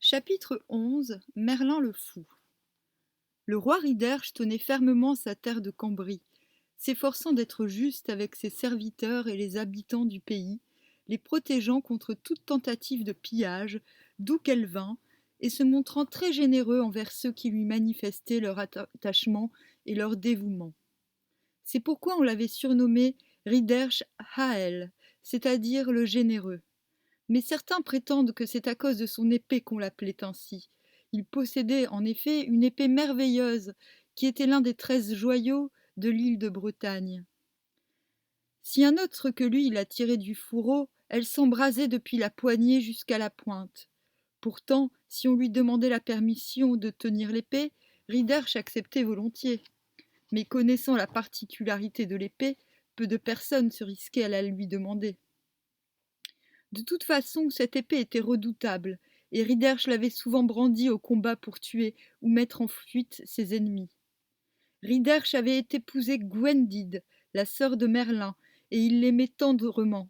Chapitre 11. Merlin le fou. Le roi Riderche tenait fermement sa terre de Cambrie, s'efforçant d'être juste avec ses serviteurs et les habitants du pays, les protégeant contre toute tentative de pillage, d'où qu'elle vînt, et se montrant très généreux envers ceux qui lui manifestaient leur attachement et leur dévouement. C'est pourquoi on l'avait surnommé Riderche Hael, c'est-à-dire le généreux. Mais certains prétendent que c'est à cause de son épée qu'on l'appelait ainsi. Il possédait en effet une épée merveilleuse, qui était l'un des 13 joyaux de l'île de Bretagne. Si un autre que lui la tirait du fourreau, elle s'embrasait depuis la poignée jusqu'à la pointe. Pourtant, si on lui demandait la permission de tenir l'épée, Riderche acceptait volontiers. Mais connaissant la particularité de l'épée, peu de personnes se risquaient à la lui demander. De toute façon, cette épée était redoutable, et Riderche l'avait souvent brandie au combat pour tuer ou mettre en fuite ses ennemis. Riderche avait épousé Gwendide, la sœur de Merlin, et il l'aimait tendrement.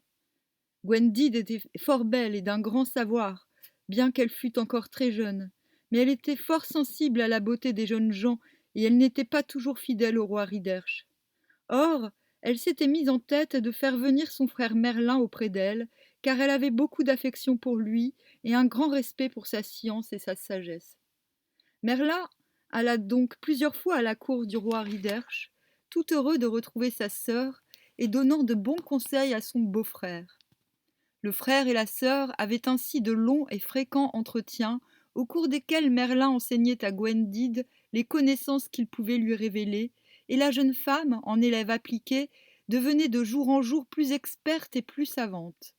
Gwendide était fort belle et d'un grand savoir, bien qu'elle fût encore très jeune, mais elle était fort sensible à la beauté des jeunes gens, et elle n'était pas toujours fidèle au roi Riderche. Or, elle s'était mise en tête de faire venir son frère Merlin auprès d'elle, car elle avait beaucoup d'affection pour lui et un grand respect pour sa science et sa sagesse. Merlin alla donc plusieurs fois à la cour du roi Riderche, tout heureux de retrouver sa sœur et donnant de bons conseils à son beau-frère. Le frère et la sœur avaient ainsi de longs et fréquents entretiens, au cours desquels Merlin enseignait à Gwendide les connaissances qu'il pouvait lui révéler, et la jeune femme, en élève appliquée, devenait de jour en jour plus experte et plus savante.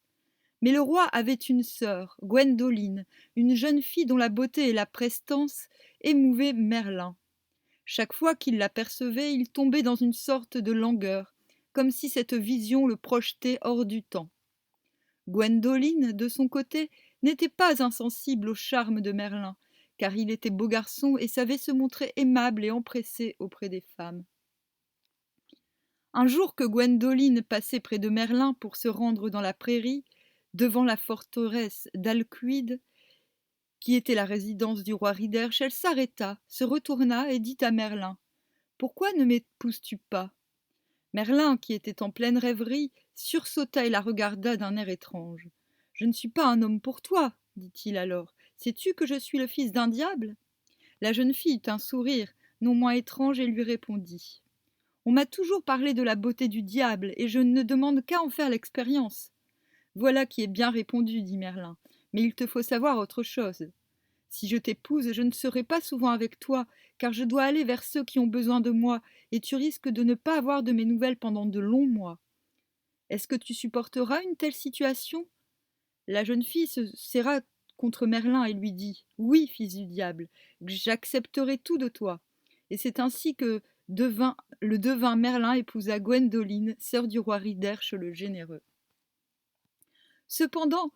Mais le roi avait une sœur, Gwendoline, une jeune fille dont la beauté et la prestance émouvaient Merlin. Chaque fois qu'il l'apercevait, il tombait dans une sorte de langueur, comme si cette vision le projetait hors du temps. Gwendoline, de son côté, n'était pas insensible au charme de Merlin, car il était beau garçon et savait se montrer aimable et empressé auprès des femmes. Un jour que Gwendoline passait près de Merlin pour se rendre dans la prairie, devant la forteresse d'Alcuide, qui était la résidence du roi Riderche, elle s'arrêta, se retourna et dit à Merlin : « Pourquoi ne m'épouses-tu pas ?» Merlin, qui était en pleine rêverie, sursauta et la regarda d'un air étrange. « Je ne suis pas un homme pour toi, dit-il alors. Sais-tu que je suis le fils d'un diable ?» La jeune fille eut un sourire, non moins étrange, et lui répondit : « On m'a toujours parlé de la beauté du diable, et je ne demande qu'à en faire l'expérience. » Voilà qui est bien répondu, dit Merlin, mais il te faut savoir autre chose. Si je t'épouse, je ne serai pas souvent avec toi, car je dois aller vers ceux qui ont besoin de moi, et tu risques de ne pas avoir de mes nouvelles pendant de longs mois. Est-ce que tu supporteras une telle situation ? La jeune fille se serra contre Merlin et lui dit : « Oui, fils du diable, j'accepterai tout de toi. » Et c'est ainsi que le devin Merlin épousa Gwendoline, sœur du roi Riderche le généreux. Cependant,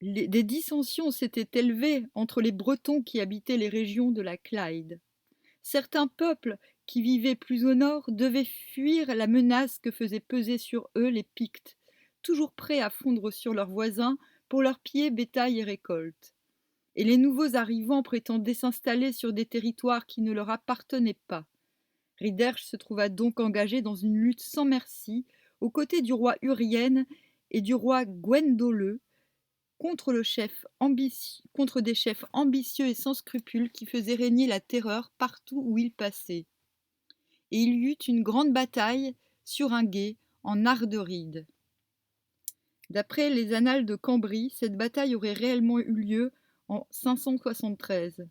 des dissensions s'étaient élevées entre les Bretons qui habitaient les régions de la Clyde. Certains peuples qui vivaient plus au nord devaient fuir la menace que faisaient peser sur eux les Pictes, toujours prêts à fondre sur leurs voisins pour leur piller bétail et récoltes. Et les nouveaux arrivants prétendaient s'installer sur des territoires qui ne leur appartenaient pas. Riderche se trouva donc engagé dans une lutte sans merci aux côtés du roi Urien et du roi Gwendoleu, contre des chefs ambitieux et sans scrupules qui faisaient régner la terreur partout où ils passaient. Et il y eut une grande bataille sur un gué en Arderide. D'après les annales de Cambrie, cette bataille aurait réellement eu lieu en 573.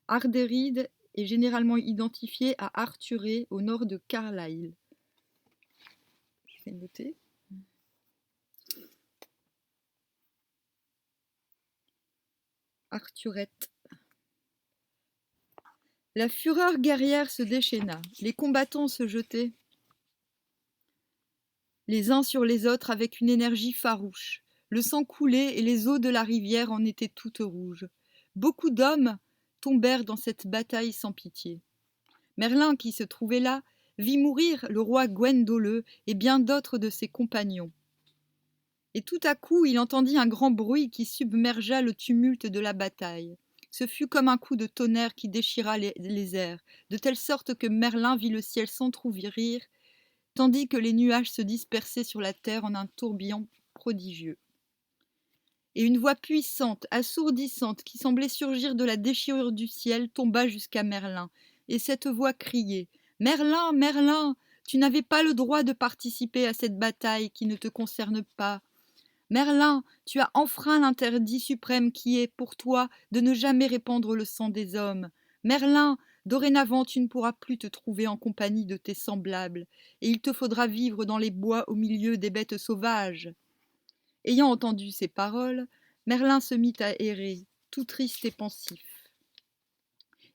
Arderide est généralement identifiée à Arthuré, au nord de Carlisle. Je vais noter. Arthurette. La fureur guerrière se déchaîna. Les combattants se jetaient les uns sur les autres avec une énergie farouche. Le sang coulait et les eaux de la rivière en étaient toutes rouges. Beaucoup d'hommes tombèrent dans cette bataille sans pitié. Merlin, qui se trouvait là, vit mourir le roi Gwendoleu et bien d'autres de ses compagnons. Et tout à coup il entendit un grand bruit qui submergea le tumulte de la bataille. Ce fut comme un coup de tonnerre qui déchira les airs, de telle sorte que Merlin vit le ciel s'entr'ouvrir, tandis que les nuages se dispersaient sur la terre en un tourbillon prodigieux. Et une voix puissante, assourdissante, qui semblait surgir de la déchirure du ciel, tomba jusqu'à Merlin, et cette voix criait « Merlin, Merlin, tu n'avais pas le droit de participer à cette bataille qui ne te concerne pas. Merlin, tu as enfreint l'interdit suprême qui est, pour toi, de ne jamais répandre le sang des hommes. Merlin, dorénavant tu ne pourras plus te trouver en compagnie de tes semblables, et il te faudra vivre dans les bois au milieu des bêtes sauvages. » Ayant entendu ces paroles, Merlin se mit à errer, tout triste et pensif.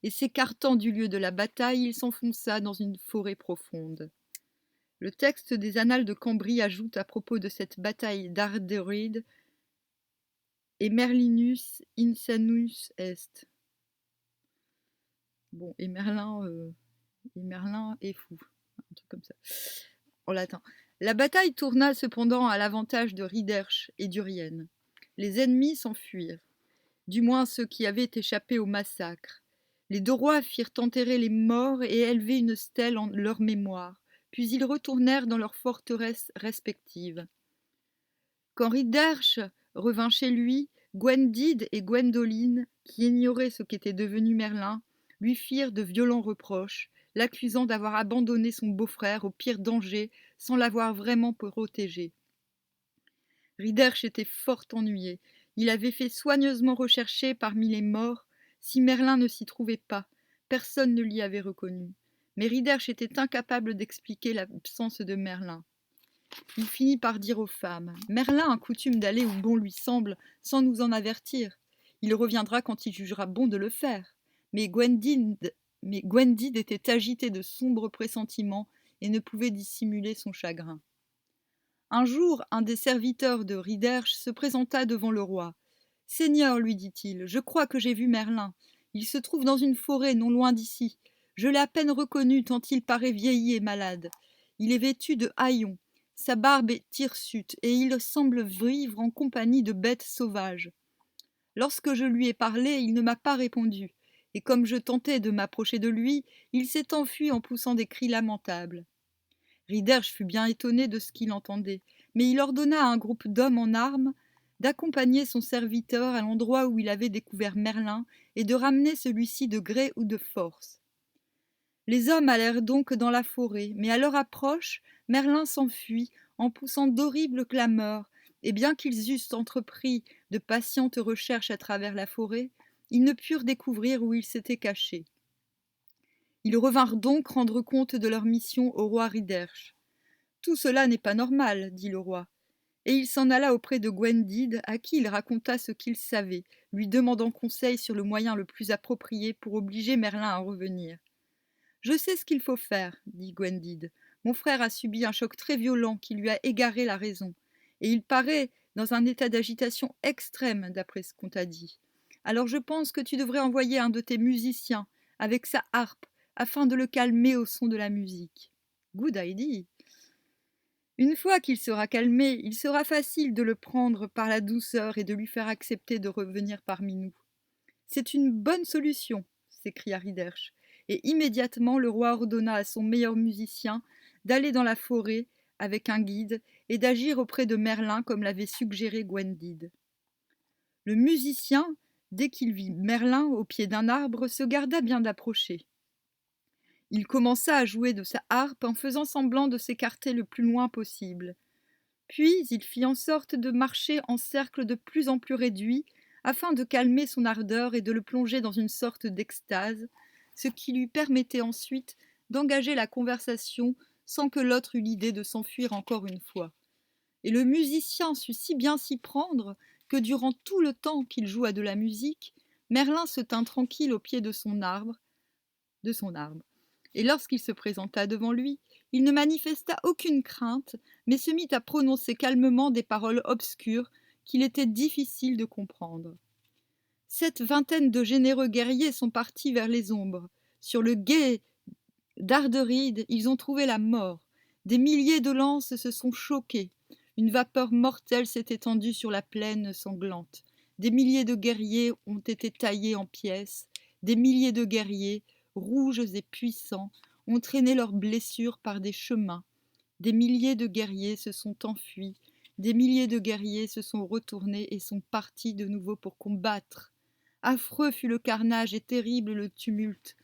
Et s'écartant du lieu de la bataille, il s'enfonça dans une forêt profonde. Le texte des Annales de Cambrie ajoute à propos de cette bataille d'Arderide et Merlinus insanus est. Bon, et Merlin est fou, un truc comme ça, en latin. La bataille tourna cependant à l'avantage de Riderch et d'Urienne. Les ennemis s'enfuirent, du moins ceux qui avaient échappé au massacre. Les deux rois firent enterrer les morts et élever une stèle en leur mémoire, puis ils retournèrent dans leurs forteresses respectives. Quand Riderch revint chez lui, Gwendide et Gwendoline, qui ignoraient ce qu'était devenu Merlin, lui firent de violents reproches, l'accusant d'avoir abandonné son beau-frère au pire danger sans l'avoir vraiment protégé. Riderch était fort ennuyé. Il avait fait soigneusement rechercher parmi les morts si Merlin ne s'y trouvait pas. Personne ne l'y avait reconnu. Mais Riderch était incapable d'expliquer l'absence de Merlin. Il finit par dire aux femmes « Merlin a coutume d'aller où bon lui semble, sans nous en avertir. Il reviendra quand il jugera bon de le faire. » Mais Gwendide était agitée de sombres pressentiments et ne pouvait dissimuler son chagrin. Un jour, un des serviteurs de Riderch se présenta devant le roi. « Seigneur, lui dit-il, je crois que j'ai vu Merlin. Il se trouve dans une forêt non loin d'ici. Je l'ai à peine reconnu tant il paraît vieilli et malade. Il est vêtu de haillons. Sa barbe est hirsute et il semble vivre en compagnie de bêtes sauvages. Lorsque je lui ai parlé, il ne m'a pas répondu, et comme je tentais de m'approcher de lui, il s'est enfui en poussant des cris lamentables. » Riderch fut bien étonné de ce qu'il entendait, mais il ordonna à un groupe d'hommes en armes d'accompagner son serviteur à l'endroit où il avait découvert Merlin et de ramener celui-ci de gré ou de force. Les hommes allèrent donc dans la forêt, mais à leur approche, Merlin s'enfuit en poussant d'horribles clameurs, et bien qu'ils eussent entrepris de patientes recherches à travers la forêt, ils ne purent découvrir où il s'était caché. Ils revinrent donc rendre compte de leur mission au roi Riderch. « Tout cela n'est pas normal, dit le roi. » Et il s'en alla auprès de Gwendide, à qui il raconta ce qu'il savait, lui demandant conseil sur le moyen le plus approprié pour obliger Merlin à revenir. « Je sais ce qu'il faut faire, dit Gwendide. Mon frère a subi un choc très violent qui lui a égaré la raison, et il paraît dans un état d'agitation extrême, d'après ce qu'on t'a dit. Alors je pense que tu devrais envoyer un de tes musiciens avec sa harpe, afin de le calmer au son de la musique. Good idea. Une fois qu'il sera calmé, il sera facile de le prendre par la douceur et de lui faire accepter de revenir parmi nous. C'est une bonne solution, s'écria Riderch, et immédiatement le roi ordonna à son meilleur musicien d'aller dans la forêt avec un guide et d'agir auprès de Merlin comme l'avait suggéré Gwendide. Le musicien, dès qu'il vit Merlin au pied d'un arbre, se garda bien d'approcher. Il commença à jouer de sa harpe en faisant semblant de s'écarter le plus loin possible. Puis il fit en sorte de marcher en cercle de plus en plus réduit, afin de calmer son ardeur et de le plonger dans une sorte d'extase, ce qui lui permettait ensuite d'engager la conversation sans que l'autre eût l'idée de s'enfuir encore une fois. Et le musicien sut si bien s'y prendre que durant tout le temps qu'il joua de la musique, Merlin se tint tranquille au pied de son arbre. Et lorsqu'il se présenta devant lui, il ne manifesta aucune crainte, mais se mit à prononcer calmement des paroles obscures qu'il était difficile de comprendre. Cette vingtaine de généreux guerriers sont partis vers les ombres. Sur le gué d'Arderide, ils ont trouvé la mort. Des milliers de lances se sont choquées. Une vapeur mortelle s'est étendue sur la plaine sanglante. Des milliers de guerriers ont été taillés en pièces. Des milliers de guerriers, rouges et puissants, ont traîné leurs blessures par des chemins. Des milliers de guerriers se sont enfuis. Des milliers de guerriers se sont retournés et sont partis de nouveau pour combattre. Affreux fut le carnage et terrible le tumulte.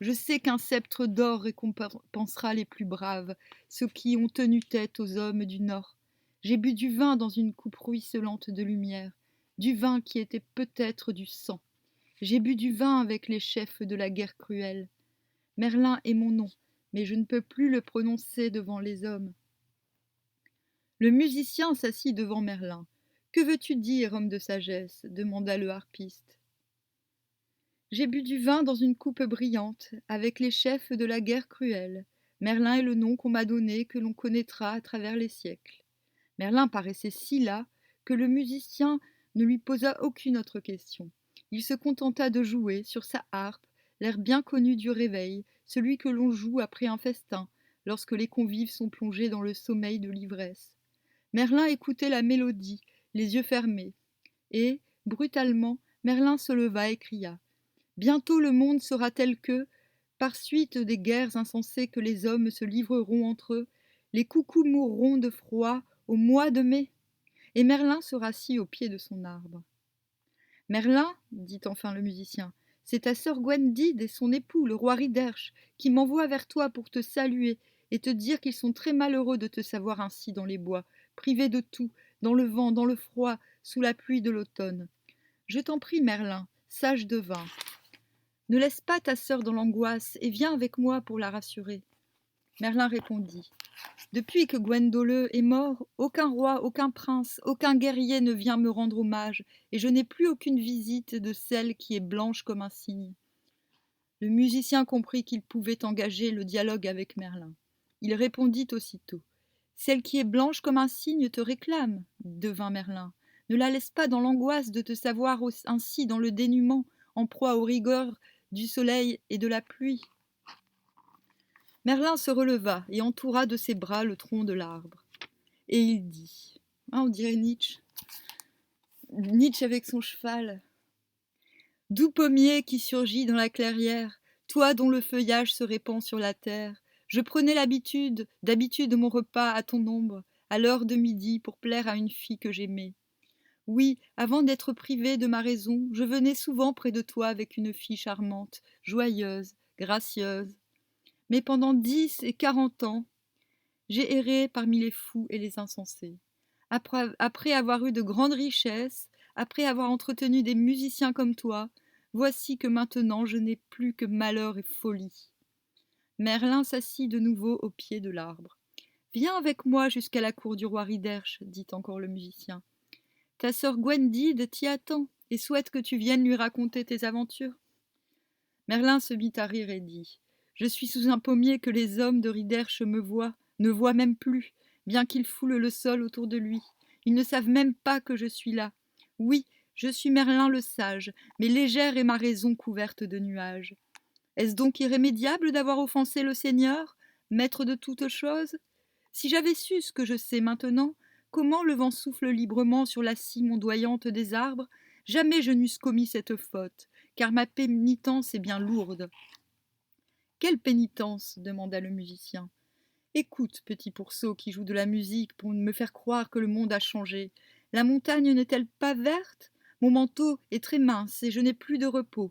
Je sais qu'un sceptre d'or récompensera les plus braves, ceux qui ont tenu tête aux hommes du Nord. J'ai bu du vin dans une coupe ruisselante de lumière, du vin qui était peut-être du sang. J'ai bu du vin avec les chefs de la guerre cruelle. Merlin est mon nom, mais je ne peux plus le prononcer devant les hommes. Le musicien s'assit devant Merlin. Que veux-tu dire, homme de sagesse demanda le harpiste. J'ai bu du vin dans une coupe brillante, avec les chefs de la guerre cruelle. Merlin est le nom qu'on m'a donné, que l'on connaîtra à travers les siècles. Merlin paraissait si las que le musicien ne lui posa aucune autre question. Il se contenta de jouer, sur sa harpe, l'air bien connu du réveil, celui que l'on joue après un festin, lorsque les convives sont plongés dans le sommeil de l'ivresse. Merlin écoutait la mélodie, les yeux fermés, et, brutalement, Merlin se leva et cria. Bientôt le monde sera tel que, par suite des guerres insensées que les hommes se livreront entre eux, les coucous mourront de froid au mois de mai. Et Merlin se rassit au pied de son arbre. Merlin, dit enfin le musicien, c'est ta sœur Gwendide et son époux, le roi Riderche, qui m'envoient vers toi pour te saluer et te dire qu'ils sont très malheureux de te savoir ainsi dans les bois, privé de tout, dans le vent, dans le froid, sous la pluie de l'automne. Je t'en prie, Merlin, sage devin. Ne laisse pas ta sœur dans l'angoisse et viens avec moi pour la rassurer. Merlin répondit. Depuis que Gwendoleu est mort, aucun roi, aucun prince, aucun guerrier ne vient me rendre hommage, et je n'ai plus aucune visite de celle qui est blanche comme un cygne. Le musicien comprit qu'il pouvait engager le dialogue avec Merlin. Il répondit aussitôt. Celle qui est blanche comme un cygne te réclame, devint Merlin. Ne la laisse pas dans l'angoisse de te savoir ainsi dans le dénuement, en proie aux rigueurs du soleil et de la pluie. Merlin se releva et entoura de ses bras le tronc de l'arbre. Et il dit, on dirait Nietzsche, Nietzsche avec son cheval. Doux pommier qui surgit dans la clairière, toi dont le feuillage se répand sur la terre, je prenais d'habitude mon repas à ton ombre, à l'heure de midi pour plaire à une fille que j'aimais. Oui, avant d'être privé de ma raison, je venais souvent près de toi avec une fille charmante, joyeuse, gracieuse. Mais pendant 10 et 40 ans, j'ai erré parmi les fous et les insensés. Après avoir eu de grandes richesses, après avoir entretenu des musiciens comme toi, voici que maintenant je n'ai plus que malheur et folie. Merlin s'assit de nouveau au pied de l'arbre. Viens avec moi jusqu'à la cour du roi Riderche, dit encore le musicien. Ta sœur Gwendide t'y attend et souhaite que tu viennes lui raconter tes aventures. Merlin se mit à rire et dit « Je suis sous un pommier que les hommes de Riderche ne voient même plus, bien qu'ils foulent le sol autour de lui. Ils ne savent même pas que je suis là. Oui, je suis Merlin le sage, mais légère est ma raison couverte de nuages. Est-ce donc irrémédiable d'avoir offensé le Seigneur, maître de toutes choses? Si j'avais su ce que je sais maintenant, comment le vent souffle librement sur la cime ondoyante des arbres, jamais je n'eusse commis cette faute, car ma pénitence est bien lourde. » « Quelle pénitence ?» demanda le musicien. « Écoute, petit pourceau qui joue de la musique pour me faire croire que le monde a changé. La montagne n'est-elle pas verte? Mon manteau est très mince et je n'ai plus de repos.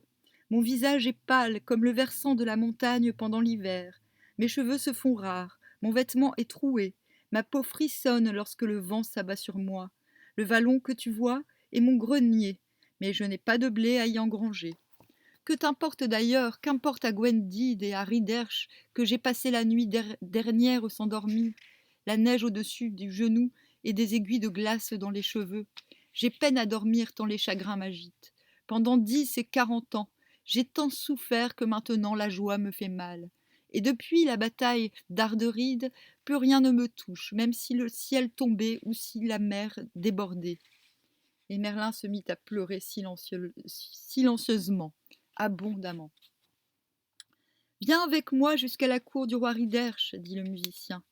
Mon visage est pâle comme le versant de la montagne pendant l'hiver. Mes cheveux se font rares, mon vêtement est troué, ma peau frissonne lorsque le vent s'abat sur moi. Le vallon que tu vois est mon grenier, mais je n'ai pas de blé à y engranger. Que t'importe d'ailleurs, qu'importe à Gwendide et à Riderche que j'ai passé la nuit dernière sans dormir, la neige au-dessus du genou et des aiguilles de glace dans les cheveux. J'ai peine à dormir tant les chagrins m'agitent. Pendant 10 et 40 ans, j'ai tant souffert que maintenant la joie me fait mal. Et depuis la bataille d'Arderide, plus rien ne me touche, même si le ciel tombait ou si la mer débordait. Et Merlin se mit à pleurer silencieusement, abondamment. « Viens avec moi jusqu'à la cour du roi Riderche, dit le musicien.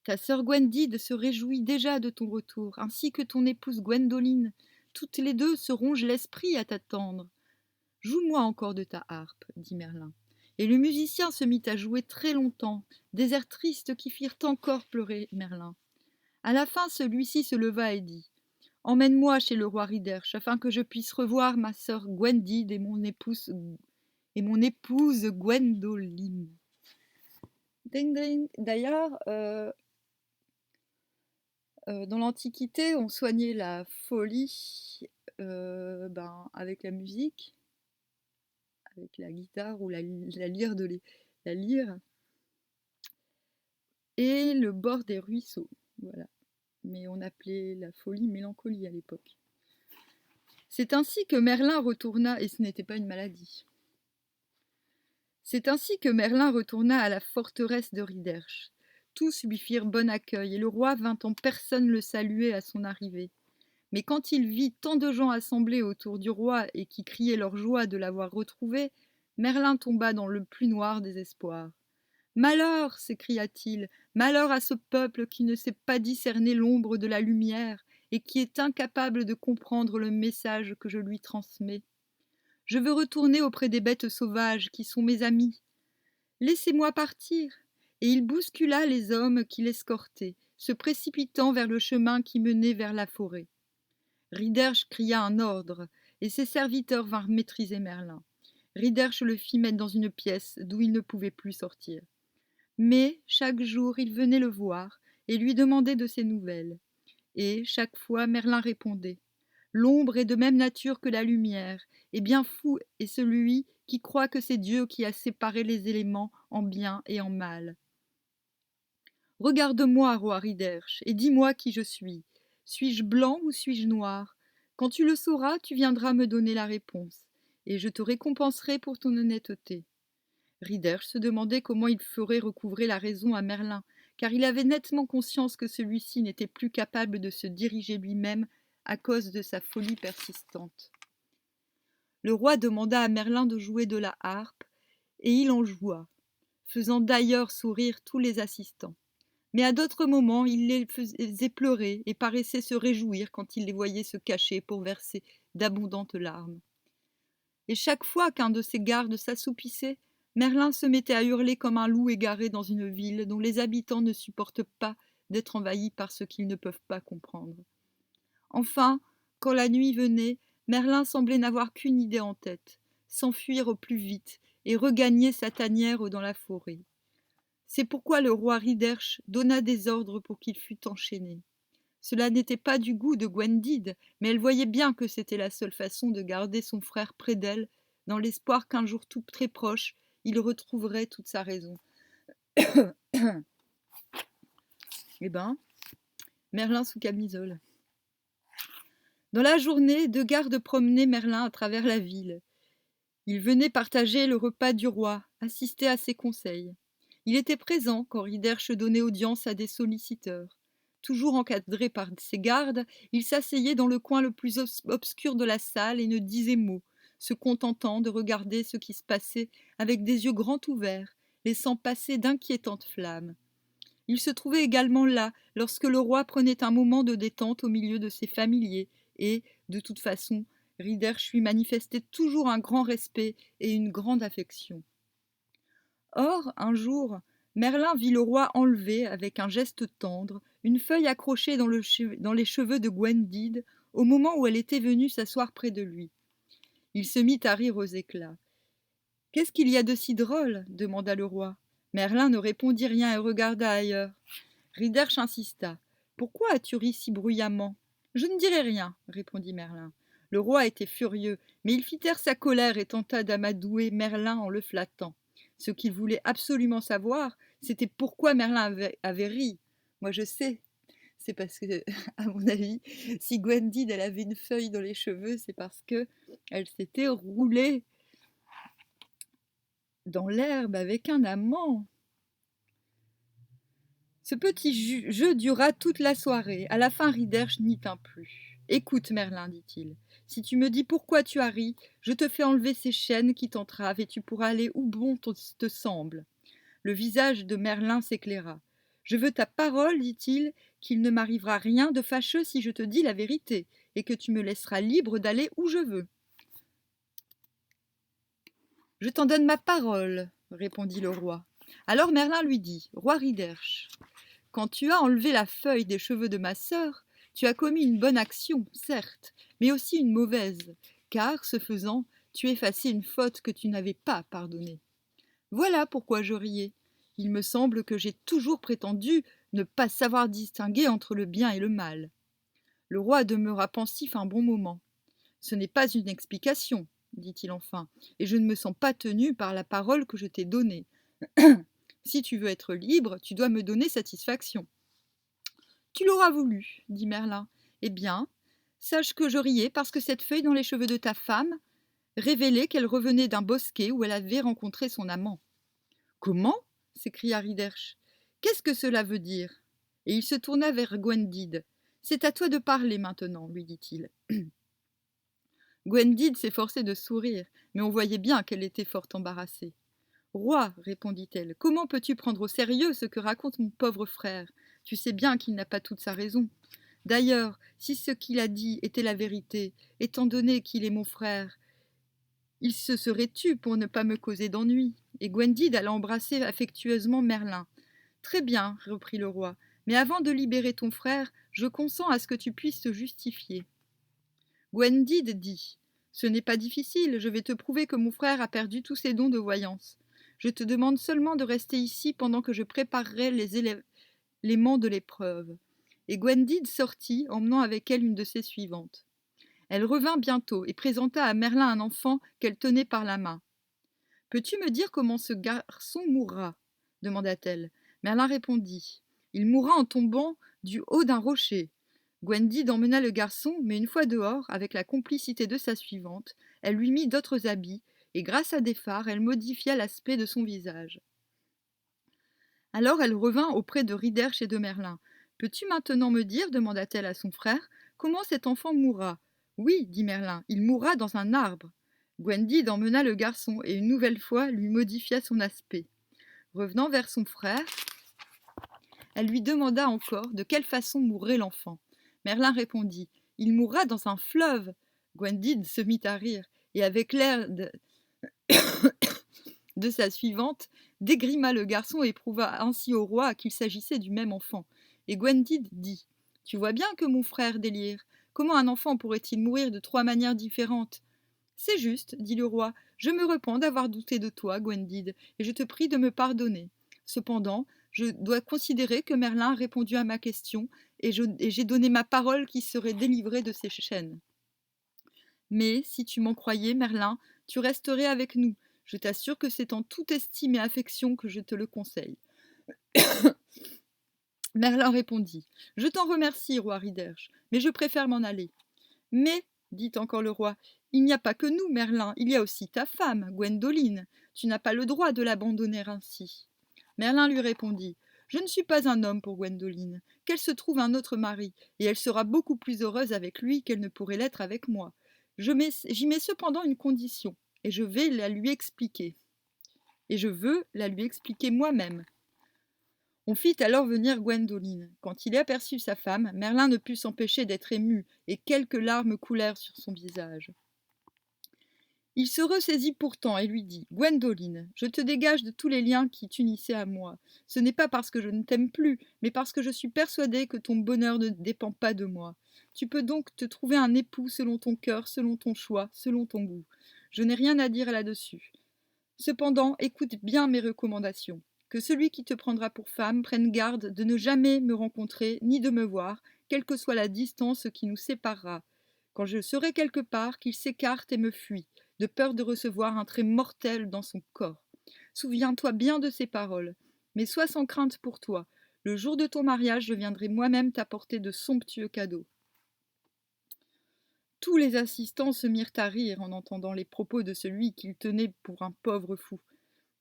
Ta sœur Gwendide se réjouit déjà de ton retour, ainsi que ton épouse Gwendoline. Toutes les deux se rongent l'esprit à t'attendre. Joue-moi encore de ta harpe, dit Merlin. Et le musicien se mit à jouer très longtemps, des airs tristes qui firent encore pleurer Merlin. À la fin, celui-ci se leva et dit « Emmène-moi chez le roi Riderche, afin que je puisse revoir ma sœur Gwendide et mon épouse Gwendoline. » D'ailleurs, dans l'Antiquité, on soignait la folie avec la musique, avec la guitare ou la lyre la lyre, et le bord des ruisseaux. Voilà. Mais on appelait la folie mélancolie à l'époque. C'est ainsi que Merlin retourna, et ce n'était pas une maladie. C'est ainsi que Merlin retourna à la forteresse de Riderche. Tous lui firent bon accueil, et le roi vint en personne le saluer à son arrivée. Mais quand il vit tant de gens assemblés autour du roi et qui criaient leur joie de l'avoir retrouvé, Merlin tomba dans le plus noir désespoir. « Malheur !» s'écria-t-il, « malheur à ce peuple qui ne sait pas discerner l'ombre de la lumière et qui est incapable de comprendre le message que je lui transmets. Je veux retourner auprès des bêtes sauvages qui sont mes amis. Laissez-moi partir !» Et il bouscula les hommes qui l'escortaient, se précipitant vers le chemin qui menait vers la forêt. Riderche cria un ordre, et ses serviteurs vinrent maîtriser Merlin. Riderche le fit mettre dans une pièce d'où il ne pouvait plus sortir. Mais chaque jour il venait le voir et lui demandait de ses nouvelles. Et chaque fois Merlin répondait « L'ombre est de même nature que la lumière, et bien fou est celui qui croit que c'est Dieu qui a séparé les éléments en bien et en mal. Regarde-moi, roi Riderche, et dis-moi qui je suis. Suis-je blanc ou suis-je noir? Quand tu le sauras, tu viendras me donner la réponse, et je te récompenserai pour ton honnêteté. » Riderche se demandait comment il ferait recouvrer la raison à Merlin, car il avait nettement conscience que celui-ci n'était plus capable de se diriger lui-même à cause de sa folie persistante. Le roi demanda à Merlin de jouer de la harpe, et il en joua, faisant d'ailleurs sourire tous les assistants. Mais à d'autres moments, il les faisait pleurer et paraissait se réjouir quand il les voyait se cacher pour verser d'abondantes larmes. Et chaque fois qu'un de ses gardes s'assoupissait, Merlin se mettait à hurler comme un loup égaré dans une ville dont les habitants ne supportent pas d'être envahis par ce qu'ils ne peuvent pas comprendre. Enfin, quand la nuit venait, Merlin semblait n'avoir qu'une idée en tête, s'enfuir au plus vite et regagner sa tanière dans la forêt. C'est pourquoi le roi Riderche donna des ordres pour qu'il fût enchaîné. Cela n'était pas du goût de Gwendide, mais elle voyait bien que c'était la seule façon de garder son frère près d'elle, dans l'espoir qu'un jour tout très proche, il retrouverait toute sa raison. Eh ben, Merlin sous camisole. Dans la journée, deux gardes promenaient Merlin à travers la ville. Ils venaient partager le repas du roi, assister à ses conseils. Il était présent quand Riderche donnait audience à des solliciteurs. Toujours encadré par ses gardes, il s'asseyait dans le coin le plus obscur de la salle et ne disait mot, se contentant de regarder ce qui se passait avec des yeux grands ouverts, laissant passer d'inquiétantes flammes. Il se trouvait également là lorsque le roi prenait un moment de détente au milieu de ses familiers et, de toute façon, Riderche lui manifestait toujours un grand respect et une grande affection. Or, un jour, Merlin vit le roi enlever, avec un geste tendre, une feuille accrochée dans les cheveux de Gwendide au moment où elle était venue s'asseoir près de lui. Il se mit à rire aux éclats. « Qu'est-ce qu'il y a de si drôle ?» demanda le roi. Merlin ne répondit rien et regarda ailleurs. Riderche insista. « Pourquoi as-tu ri si bruyamment ?»« Je ne dirai rien, » répondit Merlin. Le roi était furieux, mais il fit taire sa colère et tenta d'amadouer Merlin en le flattant. Ce qu'il voulait absolument savoir, c'était pourquoi Merlin avait ri. Moi, je sais. C'est parce que, à mon avis, si Gwendide elle avait une feuille dans les cheveux, c'est parce que elle s'était roulée dans l'herbe avec un amant. Ce petit jeu dura toute la soirée. À la fin, Riderche n'y tint plus. « Écoute, Merlin, dit-il, si tu me dis pourquoi tu as ri, je te fais enlever ces chaînes qui t'entravent et tu pourras aller où bon te semble. » Le visage de Merlin s'éclaira. « Je veux ta parole, dit-il, qu'il ne m'arrivera rien de fâcheux si je te dis la vérité, et que tu me laisseras libre d'aller où je veux. Je t'en donne ma parole, répondit le roi. Alors Merlin lui dit, Roi Riderche, quand tu as enlevé la feuille des cheveux de ma sœur, tu as commis une bonne action, certes, mais aussi une mauvaise, car, ce faisant, tu effaçais une faute que tu n'avais pas pardonnée. Voilà pourquoi je riais. Il me semble que j'ai toujours prétendu ne pas savoir distinguer entre le bien et le mal. Le roi demeura pensif un bon moment. Ce n'est pas une explication, dit-il enfin, et je ne me sens pas tenu par la parole que je t'ai donnée. Si tu veux être libre, tu dois me donner satisfaction. Tu l'auras voulu, dit Merlin. Eh bien, sache que je riais parce que cette feuille dans les cheveux de ta femme révélait qu'elle revenait d'un bosquet où elle avait rencontré son amant. Comment? S'écria Riderche. Qu'est-ce que cela veut dire? Et il se tourna vers Gwendide. C'est à toi de parler maintenant, lui dit-il. Gwendide s'efforçait de sourire, mais on voyait bien qu'elle était fort embarrassée. Roi, répondit-elle, comment peux-tu prendre au sérieux ce que raconte mon pauvre frère? Tu sais bien qu'il n'a pas toute sa raison. D'ailleurs, si ce qu'il a dit était la vérité, étant donné qu'il est mon frère, il se serait tu pour ne pas me causer d'ennui. Et Gwendide alla embrasser affectueusement Merlin. Très bien, reprit le roi, mais avant de libérer ton frère, je consens à ce que tu puisses te justifier. Gwendide dit, ce n'est pas difficile, je vais te prouver que mon frère a perdu tous ses dons de voyance. Je te demande seulement de rester ici pendant que je préparerai les éléments de l'épreuve. Et Gwendide sortit, emmenant avec elle une de ses suivantes. Elle revint bientôt et présenta à Merlin un enfant qu'elle tenait par la main. « Peux-tu me dire comment ce garçon mourra » demanda-t-elle. Merlin répondit. « Il mourra en tombant du haut d'un rocher. » Gwendide emmena le garçon, mais une fois dehors, avec la complicité de sa suivante, elle lui mit d'autres habits, et grâce à des phares, elle modifia l'aspect de son visage. Alors elle revint auprès de Riderche et de Merlin. « Peux-tu maintenant me dire, demanda-t-elle à son frère, comment cet enfant mourra ?» Oui, dit Merlin, il mourra dans un arbre. Gwendide emmena le garçon et une nouvelle fois lui modifia son aspect. Revenant vers son frère, elle lui demanda encore de quelle façon mourrait l'enfant. Merlin répondit « Il mourra dans un fleuve !» Gwendide se mit à rire et avec l'air de sa suivante, dégrima le garçon et prouva ainsi au roi qu'il s'agissait du même enfant. Et Gwendide dit « Tu vois bien que mon frère délire. Comment un enfant pourrait-il mourir de 3 manières différentes ?» C'est juste, dit le roi, je me repens d'avoir douté de toi, Gwendide, et je te prie de me pardonner. Cependant, je dois considérer que Merlin a répondu à ma question, et j'ai donné ma parole qui serait délivrée de ses chaînes. Mais, si tu m'en croyais, Merlin, tu resterais avec nous. Je t'assure que c'est en toute estime et affection que je te le conseille. Merlin répondit. Je t'en remercie, roi Riderche, mais je préfère m'en aller. Mais, dit encore le roi, il n'y a pas que nous, Merlin, il y a aussi ta femme, Gwendoline. Tu n'as pas le droit de l'abandonner ainsi. Merlin lui répondit. Je ne suis pas un homme pour Gwendoline. Qu'elle se trouve un autre mari, et elle sera beaucoup plus heureuse avec lui qu'elle ne pourrait l'être avec moi. J'y mets cependant une condition, et je vais la lui expliquer. Et je veux la lui expliquer moi-même. On fit alors venir Gwendoline. Quand il aperçut sa femme, Merlin ne put s'empêcher d'être ému, et quelques larmes coulèrent sur son visage. Il se ressaisit pourtant et lui dit « Gwendoline, je te dégage de tous les liens qui t'unissaient à moi. Ce n'est pas parce que je ne t'aime plus, mais parce que je suis persuadée que ton bonheur ne dépend pas de moi. Tu peux donc te trouver un époux selon ton cœur, selon ton choix, selon ton goût. Je n'ai rien à dire là-dessus. Cependant, écoute bien mes recommandations. Que celui qui te prendra pour femme prenne garde de ne jamais me rencontrer ni de me voir, quelle que soit la distance qui nous séparera. Quand je serai quelque part, qu'il s'écarte et me fuit, de peur de recevoir un trait mortel dans son corps. Souviens-toi bien de ces paroles, mais sois sans crainte pour toi. Le jour de ton mariage, je viendrai moi-même t'apporter de somptueux cadeaux. » Tous les assistants se mirent à rire en entendant les propos de celui qu'ils tenaient pour un pauvre fou.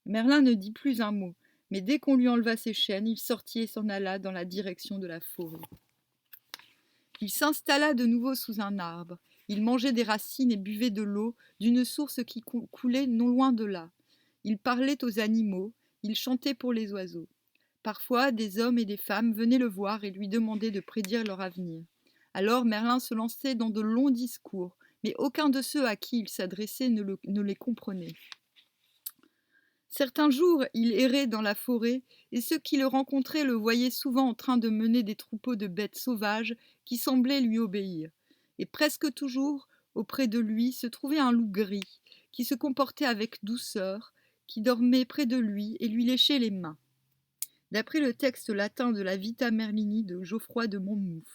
Merlin ne dit plus un mot, mais dès qu'on lui enleva ses chaînes, il sortit et s'en alla dans la direction de la forêt. Il s'installa de nouveau sous un arbre. Il mangeait des racines et buvait de l'eau d'une source qui coulait non loin de là. Il parlait aux animaux, il chantait pour les oiseaux. Parfois, des hommes et des femmes venaient le voir et lui demandaient de prédire leur avenir. Alors Merlin se lançait dans de longs discours, mais aucun de ceux à qui il s'adressait ne les comprenait. Certains jours, il errait dans la forêt, et ceux qui le rencontraient le voyaient souvent en train de mener des troupeaux de bêtes sauvages qui semblaient lui obéir. Et presque toujours, auprès de lui, se trouvait un loup gris, qui se comportait avec douceur, qui dormait près de lui et lui léchait les mains. D'après le texte latin de la Vita Merlini de Geoffroy de Monmouth.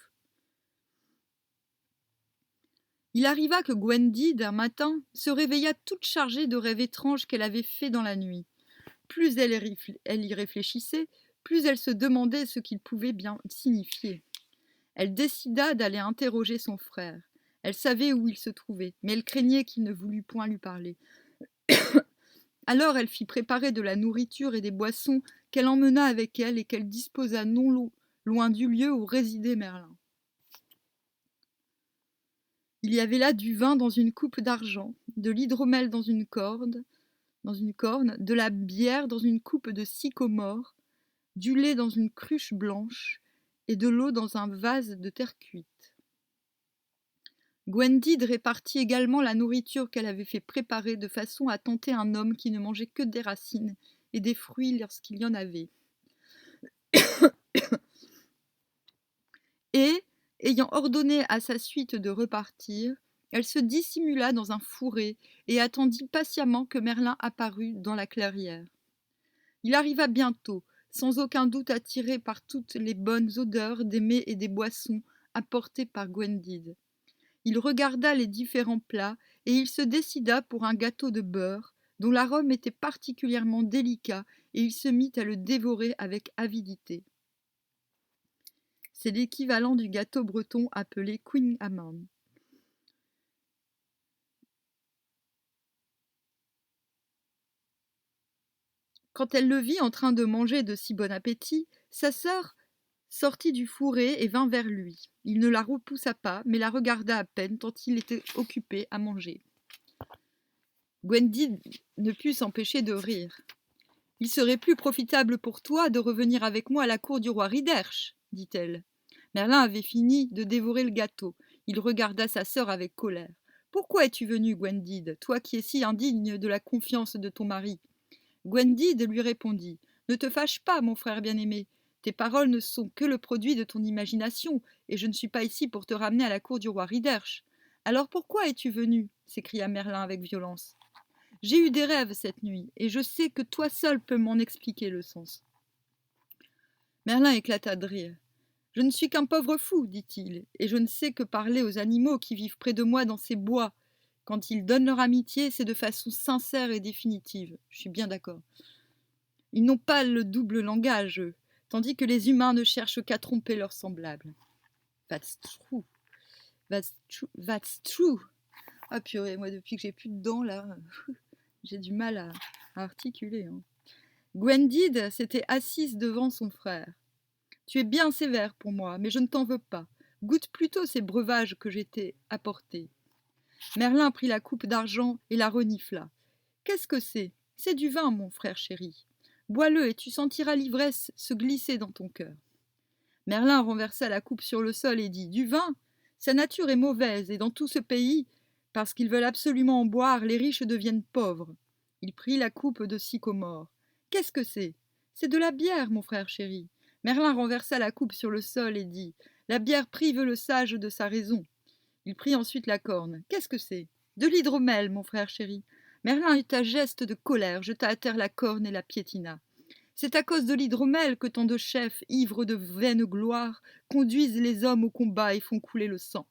Il arriva que Gwendide, un matin, se réveilla toute chargée de rêves étranges qu'elle avait faits dans la nuit. Plus elle y réfléchissait, plus elle se demandait ce qu'ils pouvaient bien signifier. Elle décida d'aller interroger son frère. Elle savait où il se trouvait, mais elle craignait qu'il ne voulût point lui parler. Alors elle fit préparer de la nourriture et des boissons qu'elle emmena avec elle et qu'elle disposa non loin du lieu où résidait Merlin. Il y avait là du vin dans une coupe d'argent, de l'hydromel dans une corne, de la bière dans une coupe de sycomore, du lait dans une cruche blanche et de l'eau dans un vase de terre cuite. Gwendide répartit également la nourriture qu'elle avait fait préparer de façon à tenter un homme qui ne mangeait que des racines et des fruits lorsqu'il y en avait. Et, ayant ordonné à sa suite de repartir, elle se dissimula dans un fourré et attendit patiemment que Merlin apparût dans la clairière. Il arriva bientôt, sans aucun doute attiré par toutes les bonnes odeurs des mets et des boissons apportés par Gwendide. Il regarda les différents plats et il se décida pour un gâteau de beurre dont l'arôme était particulièrement délicat et il se mit à le dévorer avec avidité. C'est l'équivalent du gâteau breton appelé Queen Amman. Quand elle le vit en train de manger de si bon appétit, sa sœur sortit du fourré et vint vers lui. Il ne la repoussa pas, mais la regarda à peine tant il était occupé à manger. Gwendide ne put s'empêcher de rire. « Il serait plus profitable pour toi de revenir avec moi à la cour du roi Riderche, dit-elle. Merlin avait fini de dévorer le gâteau. Il regarda sa sœur avec colère. « Pourquoi es-tu venue, Gwendide, toi qui es si indigne de la confiance de ton mari ?» Gwendide lui répondit. « Ne te fâche pas, mon frère bien-aimé. Tes paroles ne sont que le produit de ton imagination, et je ne suis pas ici pour te ramener à la cour du roi Riderche. Alors pourquoi es-tu venu ?» s'écria Merlin avec violence. « J'ai eu des rêves cette nuit, et je sais que toi seul peux m'en expliquer le sens. » Merlin éclata de rire. « Je ne suis qu'un pauvre fou, dit-il, et je ne sais que parler aux animaux qui vivent près de moi dans ces bois. Quand ils donnent leur amitié, c'est de façon sincère et définitive. Je suis bien d'accord. Ils n'ont pas le double langage, eux, tandis que les humains ne cherchent qu'à tromper leurs semblables. » That's true. That's true. Ah purée, moi depuis que j'ai plus de dents là, j'ai du mal à articuler. Hein. Gwendide s'était assise devant son frère. « Tu es bien sévère pour moi, mais je ne t'en veux pas. Goûte plutôt ces breuvages que je t'ai apportés. » Merlin prit la coupe d'argent et la renifla. « Qu'est-ce que c'est ? C'est du vin, mon frère chéri. Bois-le et tu sentiras l'ivresse se glisser dans ton cœur. » Merlin renversa la coupe sur le sol et dit « Du vin ? Sa nature est mauvaise, et dans tout ce pays, parce qu'ils veulent absolument en boire, les riches deviennent pauvres. » Il prit la coupe de sycomore. « Qu'est-ce que c'est ? C'est de la bière, mon frère chéri. » Merlin renversa la coupe sur le sol et dit « La bière prive le sage de sa raison. » Il prit ensuite la corne. « Qu'est-ce que c'est ? De l'hydromel, mon frère chéri. » Merlin eut un geste de colère, jeta à terre la corne et la piétina. « C'est à cause de l'hydromel que tant de chefs, ivres de vaine gloire, conduisent les hommes au combat et font couler le sang. »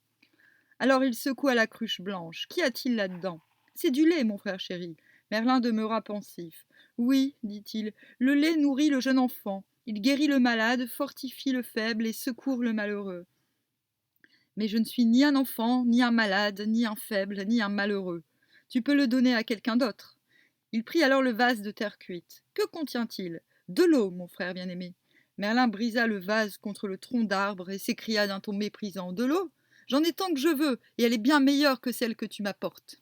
Alors il secoua la cruche blanche. « Qu'y a-t-il là-dedans ? » ?»« C'est du lait, mon frère chéri. » Merlin demeura pensif. « Oui, dit-il, le lait nourrit le jeune enfant. Il guérit le malade, fortifie le faible et secourt le malheureux. Mais je ne suis ni un enfant, ni un malade, ni un faible, ni un malheureux. Tu peux le donner à quelqu'un d'autre. » Il prit alors le vase de terre cuite. « Que contient-il ? » ?»« De l'eau, mon frère bien-aimé. » Merlin brisa le vase contre le tronc d'arbre et s'écria d'un ton méprisant. « De l'eau ? J'en ai tant que je veux, et elle est bien meilleure que celle que tu m'apportes. »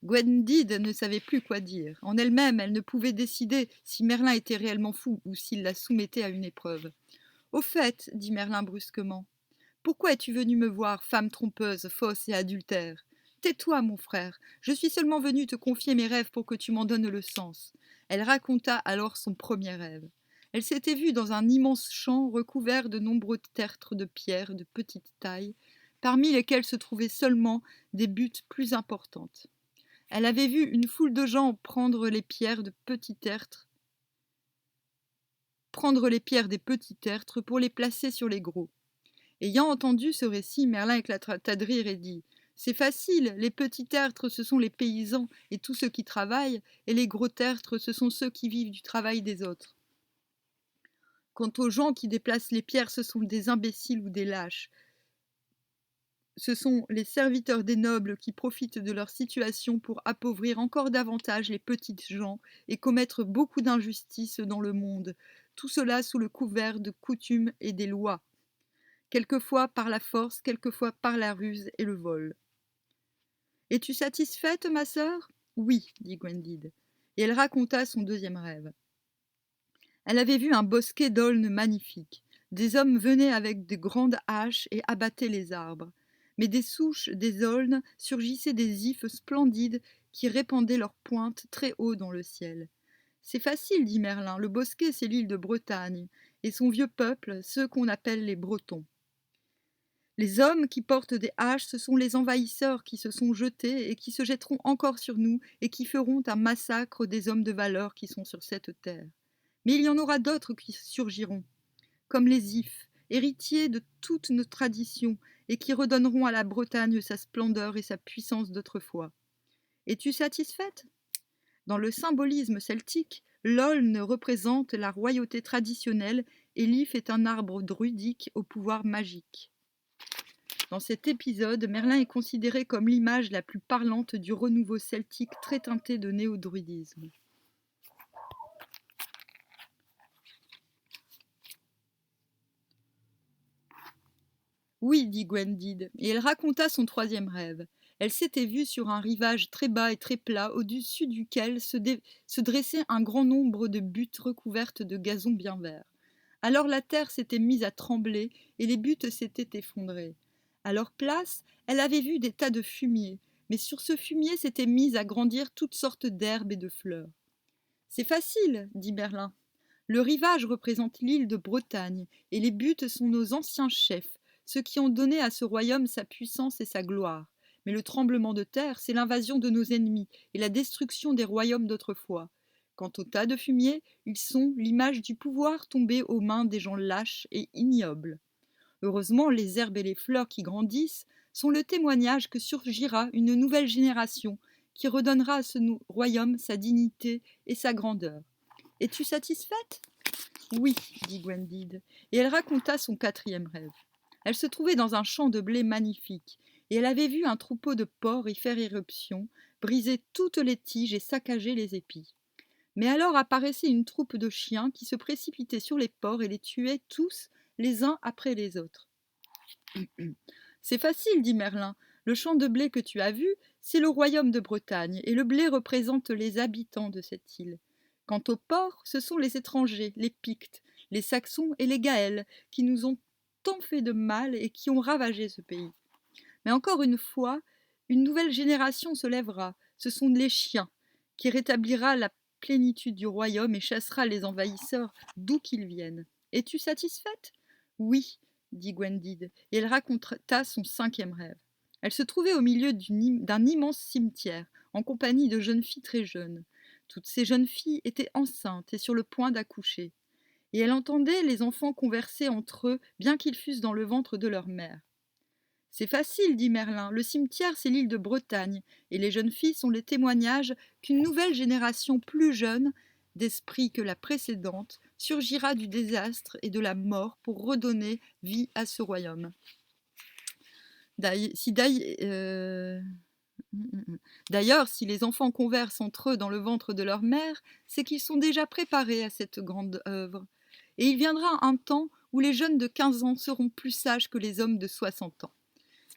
Gwendide ne savait plus quoi dire. En elle-même, elle ne pouvait décider si Merlin était réellement fou ou s'il la soumettait à une épreuve. « Au fait, dit Merlin brusquement, pourquoi es-tu venu me voir, femme trompeuse, fausse et adultère ? Tais-toi, mon frère, je suis seulement venue te confier mes rêves pour que tu m'en donnes le sens. » Elle raconta alors son premier rêve. Elle s'était vue dans un immense champ recouvert de nombreux tertres de pierre de petite taille, parmi lesquels se trouvaient seulement des buttes plus importantes. Elle avait vu une foule de gens prendre les pierres des petits tertres pour les placer sur les gros. Ayant entendu ce récit, Merlin éclata de rire et dit « C'est facile, les petits tertres, ce sont les paysans et tous ceux qui travaillent, et les gros tertres, ce sont ceux qui vivent du travail des autres. Quant aux gens qui déplacent les pierres, ce sont des imbéciles ou des lâches. Ce sont les serviteurs des nobles qui profitent de leur situation pour appauvrir encore davantage les petites gens et commettre beaucoup d'injustices dans le monde, tout cela sous le couvert de coutumes et des lois. Quelquefois par la force, quelquefois par la ruse et le vol. « Es-tu satisfaite, ma sœur ? » ?»« Oui, dit Gwendide, et elle raconta son deuxième rêve. Elle avait vu un bosquet d'aulnes magnifiques. Des hommes venaient avec de grandes haches et abattaient les arbres. Mais des souches des aulnes surgissaient des ifs splendides qui répandaient leurs pointes très haut dans le ciel. « C'est facile, dit Merlin, le bosquet, c'est l'île de Bretagne, et son vieux peuple, ceux qu'on appelle les Bretons. Les hommes qui portent des haches, ce sont les envahisseurs qui se sont jetés et qui se jetteront encore sur nous et qui feront un massacre des hommes de valeur qui sont sur cette terre. Mais il y en aura d'autres qui surgiront, comme les Ifs, héritiers de toutes nos traditions et qui redonneront à la Bretagne sa splendeur et sa puissance d'autrefois. Es-tu satisfaite ? Dans le symbolisme celtique, l'aulne représente la royauté traditionnelle et l'if est un arbre druidique au pouvoir magique. Dans cet épisode, Merlin est considéré comme l'image la plus parlante du renouveau celtique très teinté de néo-druidisme. Oui, dit Gwendide, et elle raconta son troisième rêve. Elle s'était vue sur un rivage très bas et très plat, au-dessus duquel se dressait un grand nombre de buttes recouvertes de gazon bien vert. Alors la terre s'était mise à trembler et les buttes s'étaient effondrées. À leur place, elle avait vu des tas de fumier, mais sur ce fumier s'étaient mises à grandir toutes sortes d'herbes et de fleurs. « C'est facile, dit Merlin. Le rivage représente l'île de Bretagne, et les buttes sont nos anciens chefs, ceux qui ont donné à ce royaume sa puissance et sa gloire. Mais le tremblement de terre, c'est l'invasion de nos ennemis et la destruction des royaumes d'autrefois. Quant aux tas de fumier, ils sont l'image du pouvoir tombé aux mains des gens lâches et ignobles. Heureusement, les herbes et les fleurs qui grandissent sont le témoignage que surgira une nouvelle génération qui redonnera à ce royaume sa dignité et sa grandeur. Es-tu satisfaite ? » ?»« Oui, dit Gwendide, et elle raconta son quatrième rêve. Elle se trouvait dans un champ de blé magnifique, et elle avait vu un troupeau de porcs y faire éruption, briser toutes les tiges et saccager les épis. Mais alors apparaissait une troupe de chiens qui se précipitaient sur les porcs et les tuaient tous, les uns après les autres. « C'est facile, dit Merlin. Le champ de blé que tu as vu, c'est le royaume de Bretagne, et le blé représente les habitants de cette île. Quant aux porcs, ce sont les étrangers, les Pictes, les Saxons et les Gaëls, qui nous ont tant fait de mal et qui ont ravagé ce pays. Mais encore une fois, une nouvelle génération se lèvera, ce sont les chiens, qui rétablira la plénitude du royaume et chassera les envahisseurs d'où qu'ils viennent. Es-tu satisfaite ? » ?»« Oui, dit Gwendide, et elle raconta son cinquième rêve. Elle se trouvait au milieu d'un immense cimetière, en compagnie de jeunes filles très jeunes. Toutes ces jeunes filles étaient enceintes et sur le point d'accoucher. Et elle entendait les enfants converser entre eux, bien qu'ils fussent dans le ventre de leur mère. « C'est facile, dit Merlin, le cimetière c'est l'île de Bretagne, et les jeunes filles sont les témoignages qu'une nouvelle génération plus jeune, d'esprit que la précédente, surgira du désastre et de la mort pour redonner vie à ce royaume. D'ailleurs, si les enfants conversent entre eux dans le ventre de leur mère, c'est qu'ils sont déjà préparés à cette grande œuvre. Et il viendra un temps où les jeunes de 15 ans seront plus sages que les hommes de 60 ans.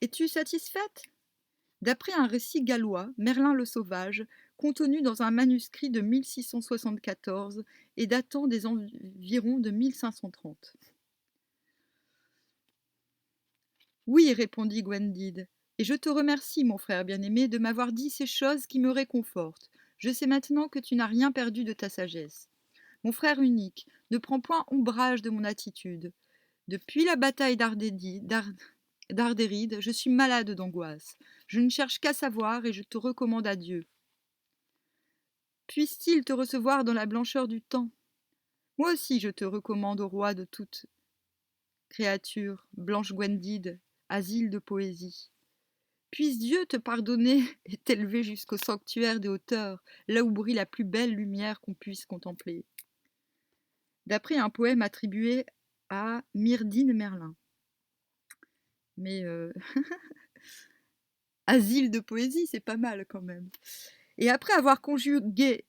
Es-tu satisfaite ? » D'après un récit gallois, Merlin le Sauvage, contenu dans un manuscrit de 1674 et datant des environs de 1530. Oui, répondit Gwendide, et je te remercie, mon frère bien-aimé, de m'avoir dit ces choses qui me réconfortent. Je sais maintenant que tu n'as rien perdu de ta sagesse. Mon frère unique, ne prends point ombrage de mon attitude. Depuis la bataille d'Ardéride, je suis malade d'angoisse. Je ne cherche qu'à savoir et je te recommande à Dieu. Puisse-t-il te recevoir dans la blancheur du temps? Moi aussi je te recommande au roi de toute créature, Blanche Gwendide, asile de poésie. Puisse Dieu te pardonner et t'élever jusqu'au sanctuaire des hauteurs, là où brille la plus belle lumière qu'on puisse contempler. D'après un poème attribué à Myrdine Merlin. Mais asile de poésie, c'est pas mal quand même. Et après avoir conjuré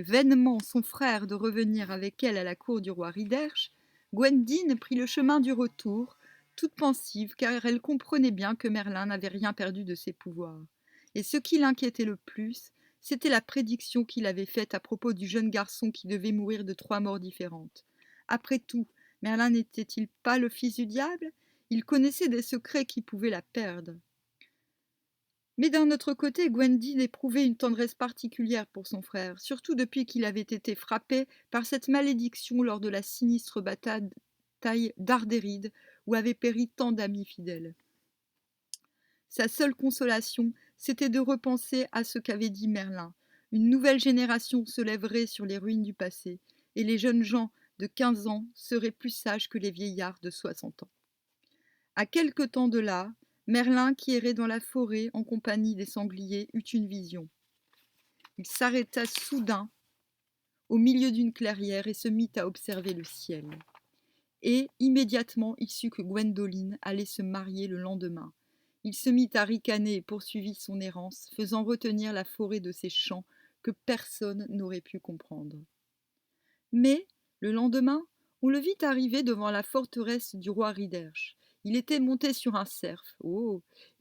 vainement son frère de revenir avec elle à la cour du roi Riderch, Gwendine prit le chemin du retour, toute pensive, car elle comprenait bien que Merlin n'avait rien perdu de ses pouvoirs. Et ce qui l'inquiétait le plus, c'était la prédiction qu'il avait faite à propos du jeune garçon qui devait mourir de 3 morts différentes. Après tout, Merlin n'était-il pas le fils du diable? Il connaissait des secrets qui pouvaient la perdre. Mais d'un autre côté, Gwendide éprouvait une tendresse particulière pour son frère, surtout depuis qu'il avait été frappé par cette malédiction lors de la sinistre bataille d'Ardéride, où avaient péri tant d'amis fidèles. Sa seule consolation, c'était de repenser à ce qu'avait dit Merlin. Une nouvelle génération se lèverait sur les ruines du passé, et les jeunes gens de 15 ans seraient plus sages que les vieillards de 60 ans. À quelque temps de là, Merlin, qui errait dans la forêt en compagnie des sangliers, eut une vision. Il s'arrêta soudain au milieu d'une clairière et se mit à observer le ciel. Et immédiatement il sut que Gwendoline allait se marier le lendemain. Il se mit à ricaner et poursuivit son errance, faisant retenir la forêt de ses chants que personne n'aurait pu comprendre. Mais, le lendemain, on le vit arriver devant la forteresse du roi Riderch. Il était monté sur un cerf,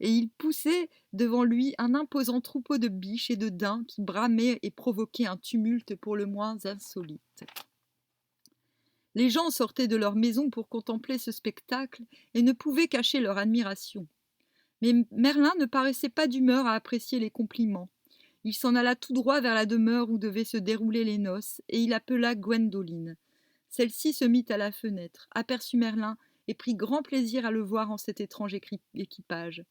et il poussait devant lui un imposant troupeau de biches et de daims qui bramaient et provoquaient un tumulte pour le moins insolite. Les gens sortaient de leur maison pour contempler ce spectacle et ne pouvaient cacher leur admiration. Mais Merlin ne paraissait pas d'humeur à apprécier les compliments. Il s'en alla tout droit vers la demeure où devaient se dérouler les noces, et il appela Gwendoline. Celle-ci se mit à la fenêtre, aperçut Merlin et prit grand plaisir à le voir en cet étrange équipage.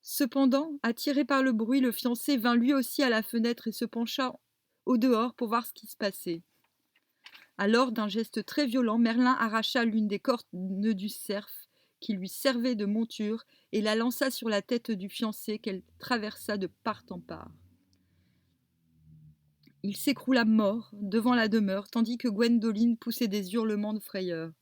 Cependant, attiré par le bruit, le fiancé vint lui aussi à la fenêtre et se pencha au dehors pour voir ce qui se passait. Alors, d'un geste très violent, Merlin arracha l'une des cornes du cerf qui lui servait de monture et la lança sur la tête du fiancé qu'elle traversa de part en part. Il s'écroula mort devant la demeure, tandis que Gwendoline poussait des hurlements de frayeur.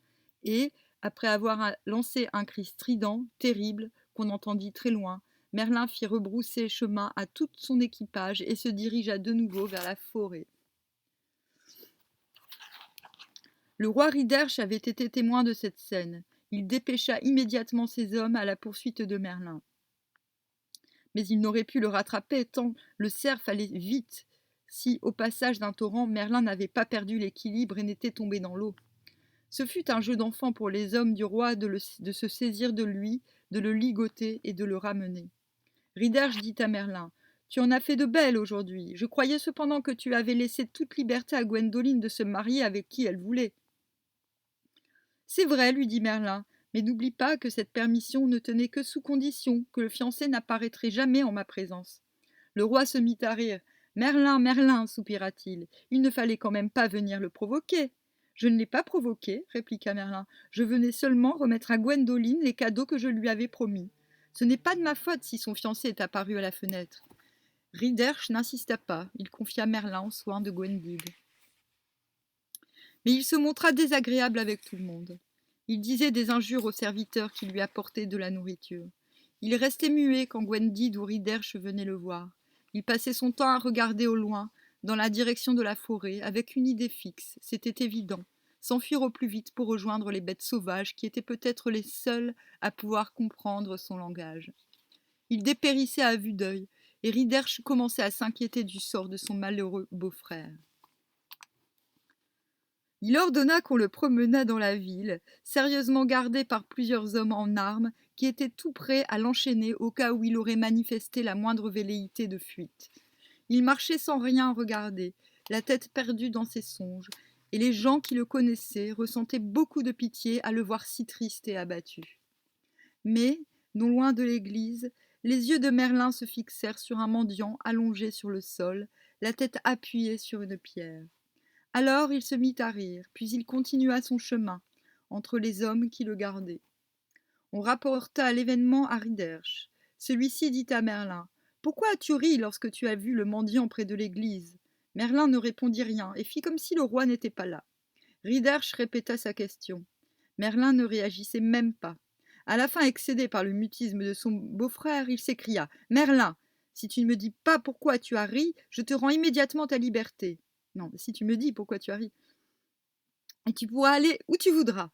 Et, après avoir lancé un cri strident, terrible, qu'on entendit très loin, Merlin fit rebrousser chemin à tout son équipage et se dirigea de nouveau vers la forêt. Le roi Riderch avait été témoin de cette scène. Il dépêcha immédiatement ses hommes à la poursuite de Merlin. Mais il n'aurait pu le rattraper tant le cerf allait vite, si, au passage d'un torrent, Merlin n'avait pas perdu l'équilibre et n'était tombé dans l'eau. Ce fut un jeu d'enfant pour les hommes du roi de se saisir de lui, de le ligoter et de le ramener. Riderch dit à Merlin : « Tu en as fait de belles aujourd'hui. Je croyais cependant que tu avais laissé toute liberté à Gwendoline de se marier avec qui elle voulait. » « C'est vrai, lui dit Merlin, mais n'oublie pas que cette permission ne tenait que sous condition que le fiancé n'apparaîtrait jamais en ma présence. » Le roi se mit à rire. « Merlin, Merlin, soupira-t-il, il ne fallait quand même pas venir le provoquer. »« Je ne l'ai pas provoqué, répliqua Merlin. Je venais seulement remettre à Gwendoline les cadeaux que je lui avais promis. Ce n'est pas de ma faute si son fiancé est apparu à la fenêtre. » Riderch n'insista pas, il confia Merlin aux soins de Gwendide. Mais il se montra désagréable avec tout le monde. Il disait des injures aux serviteurs qui lui apportaient de la nourriture. Il restait muet quand Gwendide ou Riderch venaient le voir. Il passait son temps à regarder au loin, dans la direction de la forêt, avec une idée fixe, c'était évident. s'enfuir au plus vite pour rejoindre les bêtes sauvages qui étaient peut-être les seules à pouvoir comprendre son langage. Il dépérissait à vue d'œil, et Riderch commençait à s'inquiéter du sort de son malheureux beau-frère. Il ordonna qu'on le promenât dans la ville, sérieusement gardé par plusieurs hommes en armes qui étaient tout prêts à l'enchaîner au cas où il aurait manifesté la moindre velléité de fuite. Il marchait sans rien regarder, la tête perdue dans ses songes, et les gens qui le connaissaient ressentaient beaucoup de pitié à le voir si triste et abattu. Mais, non loin de l'église, les yeux de Merlin se fixèrent sur un mendiant allongé sur le sol, la tête appuyée sur une pierre. Alors il se mit à rire, puis il continua son chemin, entre les hommes qui le gardaient. On rapporta l'événement à Riderch. Celui-ci dit à Merlin : « Pourquoi as-tu ri lorsque tu as vu le mendiant près de l'église ?» Merlin ne répondit rien et fit comme si le roi n'était pas là. Riderch répéta sa question. Merlin ne réagissait même pas. À la fin, excédé par le mutisme de son beau-frère, il s'écria : « Merlin, si tu ne me dis pas pourquoi tu as ri, je te rends immédiatement ta liberté. » Non, si tu me dis pourquoi tu as ri. Et tu pourras aller où tu voudras.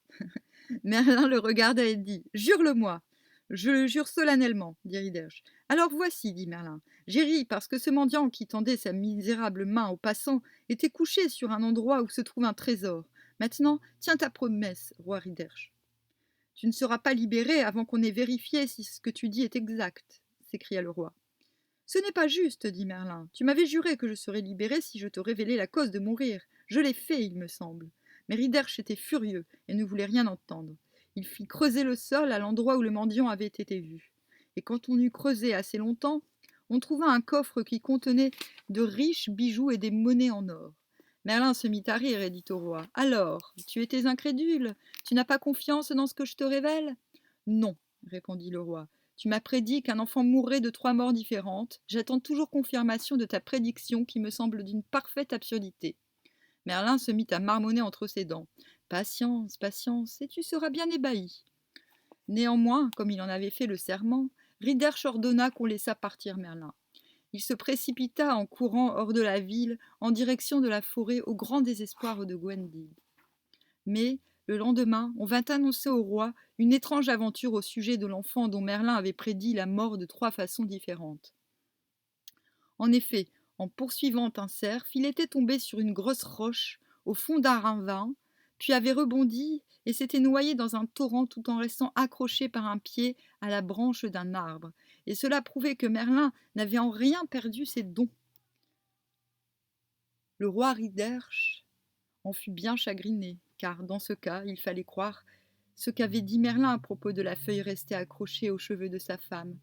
Merlin le regarda et dit : « Jure-le-moi. » « Je le jure solennellement, dit Riderch. « Alors voici, dit Merlin. J'ai ri parce que ce mendiant qui tendait sa misérable main aux passants était couché sur un endroit où se trouve un trésor. Maintenant, tiens ta promesse, roi Riderch. »« Tu ne seras pas libéré avant qu'on ait vérifié si ce que tu dis est exact, » s'écria le roi. « Ce n'est pas juste, dit Merlin. Tu m'avais juré que je serais libéré si je te révélais la cause de mon rire. Je l'ai fait, il me semble. » Mais Riderch était furieux et ne voulait rien entendre. Il fit creuser le sol à l'endroit où le mendiant avait été vu. Et quand on eut creusé assez longtemps, on trouva un coffre qui contenait de riches bijoux et des monnaies en or. Merlin se mit à rire et dit au roi : « Alors, tu étais incrédule ? Tu n'as pas confiance dans ce que je te révèle ? » ?»« Non, répondit le roi. Tu m'as prédit qu'un enfant mourrait de 3 morts différentes. J'attends toujours confirmation de ta prédiction qui me semble d'une parfaite absurdité. » Merlin se mit à marmonner entre ses dents. « Patience, patience, et tu seras bien ébahi. » Néanmoins, comme il en avait fait le serment, Riderch ordonna qu'on laissât partir Merlin. Il se précipita en courant hors de la ville, en direction de la forêt, au grand désespoir de Gwendid. Mais, le lendemain, on vint annoncer au roi une étrange aventure au sujet de l'enfant dont Merlin avait prédit la mort de 3 façons différentes. En effet, en poursuivant un cerf, il était tombé sur une grosse roche au fond d'un ravin, puis avait rebondi et s'était noyé dans un torrent tout en restant accroché par un pied à la branche d'un arbre. Et cela prouvait que Merlin n'avait en rien perdu ses dons. Le roi Riderch en fut bien chagriné, car dans ce cas, il fallait croire ce qu'avait dit Merlin à propos de la feuille restée accrochée aux cheveux de sa femme.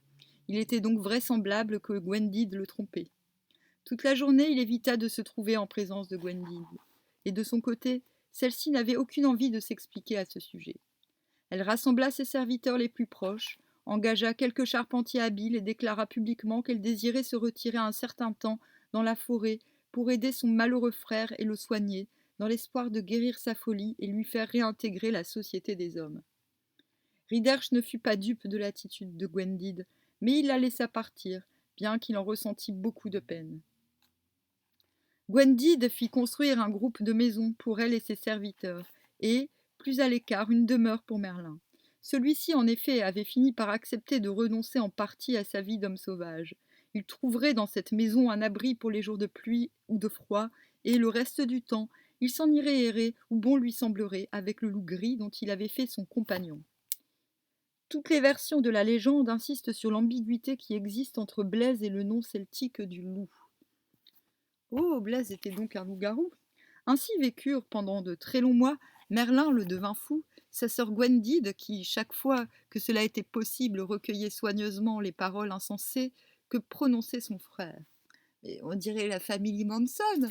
Il était donc vraisemblable que Gwendid le trompait. Toute la journée, il évita de se trouver en présence de Gwendid. Et de son côté, celle-ci n'avait aucune envie de s'expliquer à ce sujet. Elle rassembla ses serviteurs les plus proches, engagea quelques charpentiers habiles et déclara publiquement qu'elle désirait se retirer un certain temps dans la forêt pour aider son malheureux frère et le soigner, dans l'espoir de guérir sa folie et lui faire réintégrer la société des hommes. Riderch ne fut pas dupe de l'attitude de Gwendid, mais il la laissa partir, bien qu'il en ressentît beaucoup de peine. Gwendid fit construire un groupe de maisons pour elle et ses serviteurs, et, plus à l'écart, une demeure pour Merlin. Celui-ci, en effet, avait fini par accepter de renoncer en partie à sa vie d'homme sauvage. Il trouverait dans cette maison un abri pour les jours de pluie ou de froid, et le reste du temps, il s'en irait errer où bon lui semblerait avec le loup gris dont il avait fait son compagnon. Toutes les versions de la légende insistent sur l'ambiguïté qui existe entre Blaise et le nom celtique du loup. Oh, Blaise était donc un loup-garou. Ainsi vécurent pendant de très longs mois Merlin le devin fou, sa sœur Gwendid qui, chaque fois que cela était possible, recueillait soigneusement les paroles insensées que prononçait son frère. Et on dirait la famille Manson.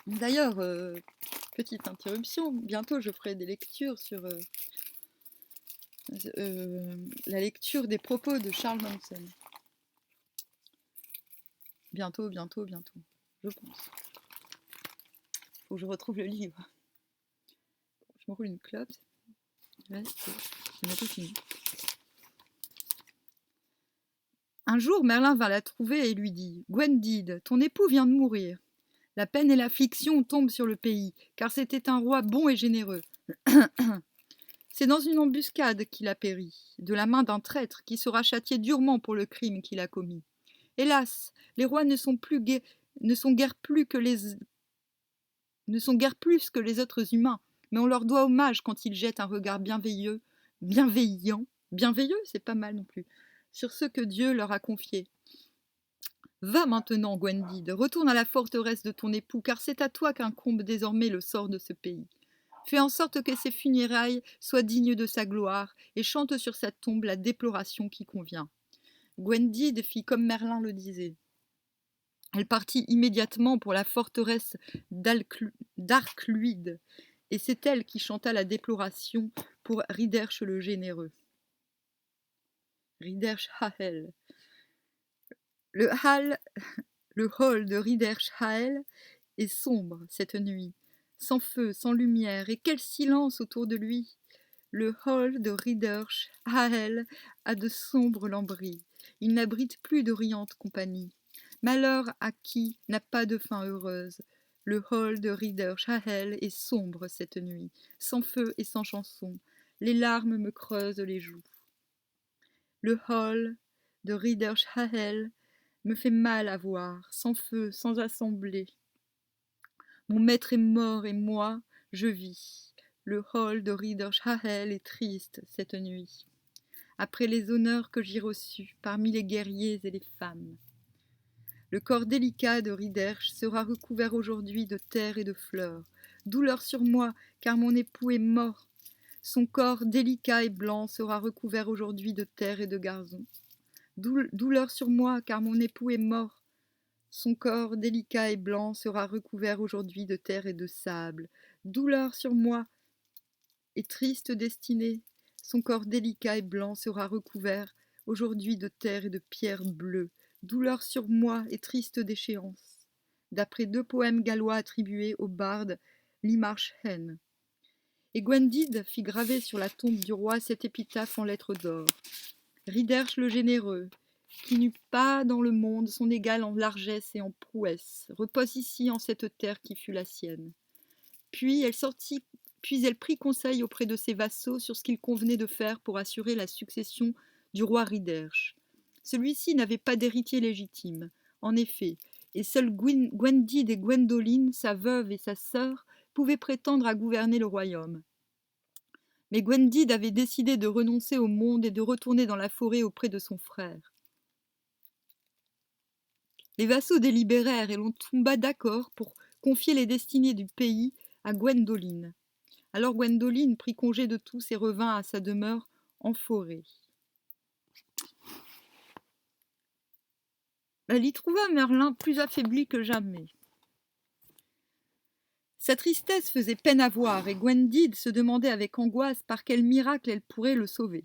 D'ailleurs, petite interruption, bientôt je ferai des lectures sur la lecture des propos de Charles Manson. Bientôt, je pense. Faut que je retrouve le livre. Je me roule une clope. Là, c'est bientôt fini. Un jour, Merlin vint la trouver et lui dit : « Gwendid, ton époux vient de mourir. » La peine et l'affliction tombent sur le pays, car c'était un roi bon et généreux. C'est dans une embuscade qu'il a péri, de la main d'un traître qui sera châtié durement pour le crime qu'il a commis. Hélas, les rois ne sont guère plus que les autres humains, mais on leur doit hommage quand ils jettent un regard bienveillant, c'est pas mal non plus, sur ce que Dieu leur a confié. Va maintenant, Gwendide, retourne à la forteresse de ton époux, car c'est à toi qu'incombe désormais le sort de ce pays. Fais en sorte que ses funérailles soient dignes de sa gloire, et chante sur sa tombe la déploration qui convient. Gwendide fit comme Merlin le disait. Elle partit immédiatement pour la forteresse d'Arcluide, et c'est elle qui chanta la déploration pour Riderche le généreux. Riderche Hael. Le hall de Riderche Hael est sombre cette nuit, sans feu, sans lumière, et quel silence autour de lui. Le hall de Riderche Hael a de sombres lambris. Il n'abrite plus de riante compagnie. Malheur à qui n'a pas de fin heureuse. Le hall de Riderche Hael est sombre cette nuit, sans feu et sans chanson. Les larmes me creusent les joues. Le hall de Riderche Hael me fait mal à voir, sans feu, sans assemblée. Mon maître est mort et moi, je vis. Le hall de Riderche Hael est triste cette nuit, après les honneurs que j'y reçus parmi les guerriers et les femmes. Le corps délicat de Riderche sera recouvert aujourd'hui de terre et de fleurs. Douleur sur moi, car mon époux est mort. Son corps délicat et blanc sera recouvert aujourd'hui de terre et de gazon. Douleur sur moi, car mon époux est mort. Son corps délicat et blanc sera recouvert aujourd'hui de terre et de sable. Douleur sur moi et triste destinée. Son corps délicat et blanc sera recouvert aujourd'hui de terre et de pierres bleues. Douleur sur moi et triste déchéance. D'après 2 poèmes gallois attribués au barde Limarchen. Et Gwendide fit graver sur la tombe du roi cette épitaphe en lettres d'or. Riderche le généreux, qui n'eut pas dans le monde son égal en largesse et en prouesse, repose ici en cette terre qui fut la sienne. Puis elle prit conseil auprès de ses vassaux sur ce qu'il convenait de faire pour assurer la succession du roi Riderche. Celui-ci n'avait pas d'héritier légitime, en effet, et seuls Gwendide et Gwendoline, sa veuve et sa sœur, pouvaient prétendre à gouverner le royaume. Mais Gwendide avait décidé de renoncer au monde et de retourner dans la forêt auprès de son frère. Les vassaux délibérèrent et l'on tomba d'accord pour confier les destinées du pays à Gwendoline. Alors Gwendoline prit congé de tous et revint à sa demeure en forêt. Elle y trouva Merlin plus affaibli que jamais. Sa tristesse faisait peine à voir, et Gwendide se demandait avec angoisse par quel miracle elle pourrait le sauver.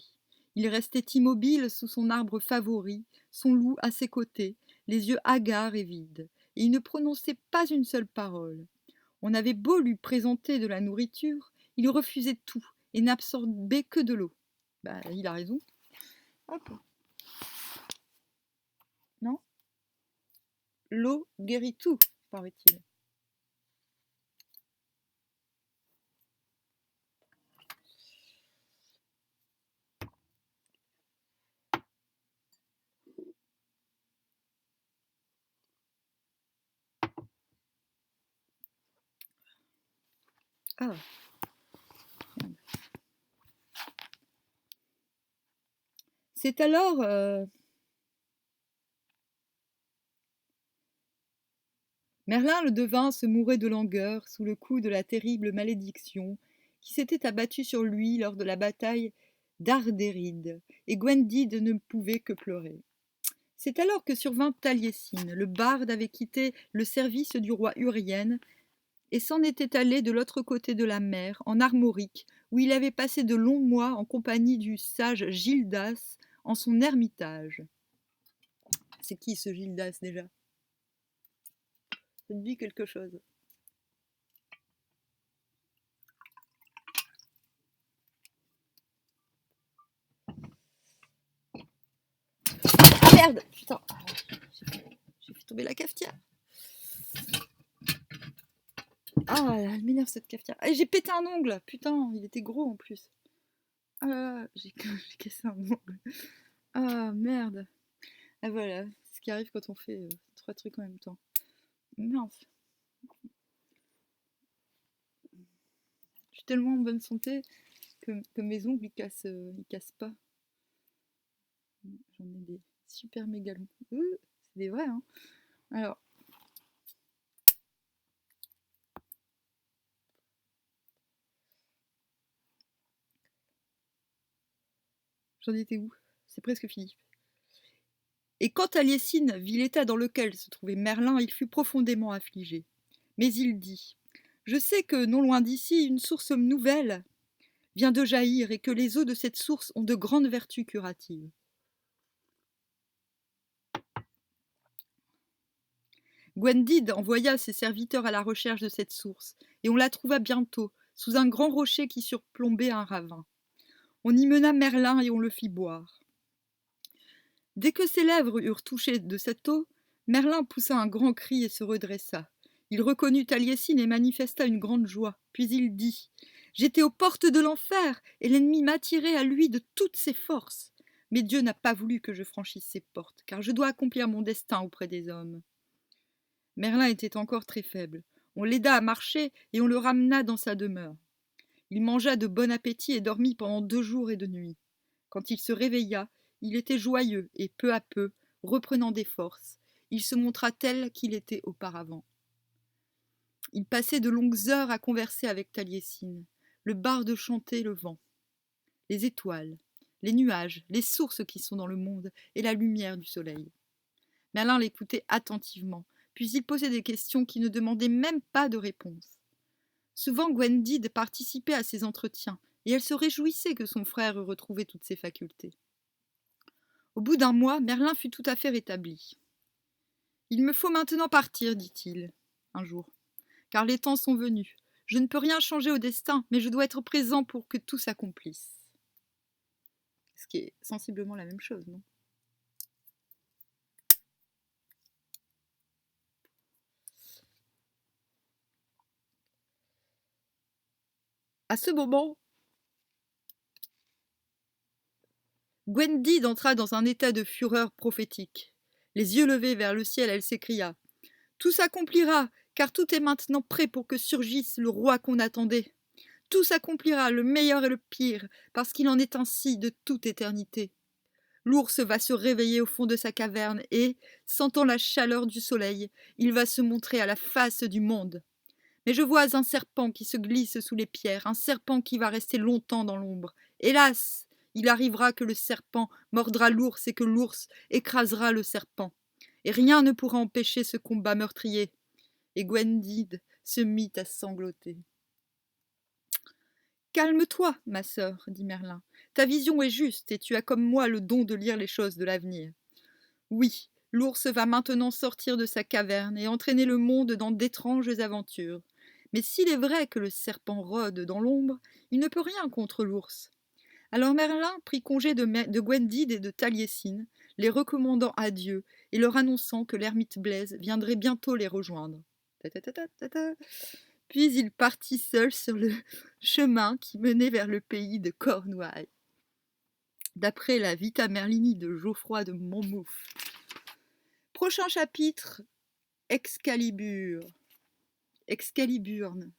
Il restait immobile sous son arbre favori, son loup à ses côtés, les yeux hagards et vides, et il ne prononçait pas une seule parole. On avait beau lui présenter de la nourriture, il refusait tout et n'absorbait que de l'eau. Il a raison. Hop. Non ? L'eau guérit tout, paraît-il. Ah. C'est alors Merlin le devin se mourait de langueur sous le coup de la terrible malédiction qui s'était abattue sur lui lors de la bataille d'Ardéride, et Gwendide ne pouvait que pleurer. C'est alors que survint Taliesin, le barde avait quitté le service du roi Urien et s'en était allé de l'autre côté de la mer, en Armorique, où il avait passé de longs mois en compagnie du sage Gildas en son ermitage. C'est qui ce Gildas déjà ? Ça te dit quelque chose ? Ah merde, putain, j'ai fait tomber la cafetière. Ah, elle m'énerve cette cafetière. Ah, j'ai pété un ongle. Putain, il était gros en plus. Ah là là, j'ai cassé un ongle. Ah merde. Ah voilà, ce qui arrive quand on fait 3 trucs en même temps. Mince. Je suis tellement en bonne santé que mes ongles ils cassent pas. J'en ai des super méga longs. C'est des vrais, hein. Alors. J'en étais où? C'est presque fini. Et quand Aliécine vit l'état dans lequel se trouvait Merlin, il fut profondément affligé. Mais il dit: Je sais que, non loin d'ici, une source nouvelle vient de jaillir et que les eaux de cette source ont de grandes vertus curatives. Gwendid envoya ses serviteurs à la recherche de cette source, et on la trouva bientôt, sous un grand rocher qui surplombait un ravin. On y mena Merlin et on le fit boire. Dès que ses lèvres eurent touché de cette eau, Merlin poussa un grand cri et se redressa. Il reconnut Taliesin et manifesta une grande joie. Puis il dit: J'étais aux portes de l'enfer, et l'ennemi m'attirait à lui de toutes ses forces. Mais Dieu n'a pas voulu que je franchisse ces portes, car je dois accomplir mon destin auprès des hommes. Merlin était encore très faible. On l'aida à marcher et on le ramena dans sa demeure. Il mangea de bon appétit et dormit pendant 2 jours et 2 nuits. Quand il se réveilla, il était joyeux et peu à peu, reprenant des forces, il se montra tel qu'il était auparavant. Il passait de longues heures à converser avec Taliesin. Le barde chantait le vent, les étoiles, les nuages, les sources qui sont dans le monde et la lumière du soleil. Merlin l'écoutait attentivement, puis il posait des questions qui ne demandaient même pas de réponse. Souvent Gwendid participait à ces entretiens, et elle se réjouissait que son frère eût retrouvé toutes ses facultés. Au bout d'1 mois, Merlin fut tout à fait rétabli. « Il me faut maintenant partir, dit-il, un jour, car les temps sont venus. Je ne peux rien changer au destin, mais je dois être présent pour que tout s'accomplisse. » Ce qui est sensiblement la même chose, non? À ce moment, Gwendid entra dans un état de fureur prophétique. Les yeux levés vers le ciel, elle s'écria: « Tout s'accomplira, car tout est maintenant prêt pour que surgisse le roi qu'on attendait. Tout s'accomplira, le meilleur et le pire, parce qu'il en est ainsi de toute éternité. L'ours va se réveiller au fond de sa caverne et, sentant la chaleur du soleil, il va se montrer à la face du monde. Mais je vois un serpent qui se glisse sous les pierres, un serpent qui va rester longtemps dans l'ombre. Hélas, il arrivera que le serpent mordra l'ours et que l'ours écrasera le serpent. Et rien ne pourra empêcher ce combat meurtrier. » Et Gwendid se mit à sangloter. « Calme-toi, ma sœur, dit Merlin. Ta vision est juste, et tu as comme moi le don de lire les choses de l'avenir. Oui, l'ours va maintenant sortir de sa caverne et entraîner le monde dans d'étranges aventures. Mais s'il est vrai que le serpent rôde dans l'ombre, il ne peut rien contre l'ours. » Alors Merlin prit congé de Gwendid et de Taliesin, les recommandant à Dieu et leur annonçant que l'ermite Blaise viendrait bientôt les rejoindre. Puis il partit seul sur le chemin qui menait vers le pays de Cornouailles. D'après la Vita Merlini de Geoffroy de Monmouth. Prochain chapitre, Excalibur. Excaliburne.